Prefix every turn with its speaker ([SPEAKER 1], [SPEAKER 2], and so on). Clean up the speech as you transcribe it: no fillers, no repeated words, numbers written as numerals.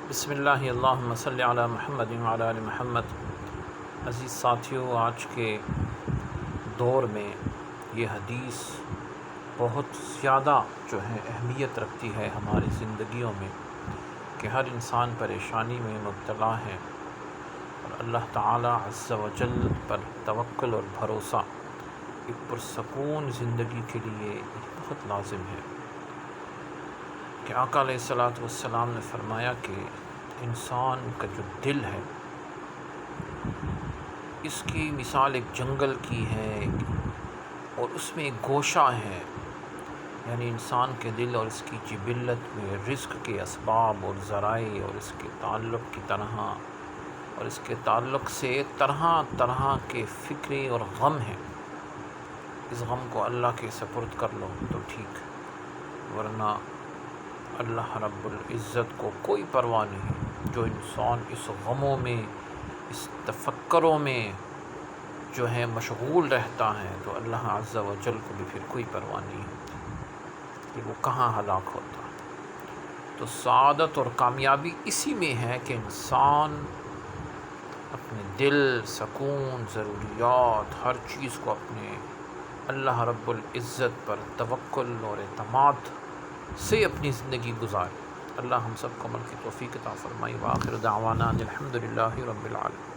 [SPEAKER 1] بسم اللہ اللہم صلی علی محمد وعلی آل محمد۔ عزیز ساتھیوں، آج کے دور میں یہ حدیث بہت زیادہ اہمیت رکھتی ہے ہماری زندگیوں میں کہ ہر انسان پریشانی میں مبتلا ہے اور اللہ تعالی عز و جل پر توکل اور بھروسہ ایک پرسکون زندگی کے لیے بہت لازم ہے کہ آقا علیہ الصلوۃ والسلام نے فرمایا کہ انسان کا جو دل ہے اس کی مثال ایک جنگل کی ہے اور اس میں ایک گوشہ ہے، یعنی انسان کے دل اور اس کی جبلت میں رزق کے اسباب اور ذرائع اور اس کے تعلق کی طرح اور اس کے تعلق سے طرح طرح کے فکریں اور غم ہیں۔ اس غم کو اللہ کے سپرد کر لو تو ٹھیک، ورنہ اللہ رب العزت کو کوئی پرواہ نہیں۔ جو انسان اس غموں میں، اس تفکروں میں مشغول رہتا ہے تو اللہ عز و جل کو بھی پھر کوئی پرواہ نہیں ہوتی کہ وہ کہاں ہلاک ہوتا۔ تو سعادت اور کامیابی اسی میں ہے کہ انسان اپنے دل، سکون، ضروریات، ہر چیز کو اپنے اللہ رب العزت پر توکل اور اعتماد سے اپنی زندگی گزارے۔ اللہ ہم سب کو عمل کی توفیق عطا فرمائے۔ وآخر دعوانا الحمد للہ رب العالمین۔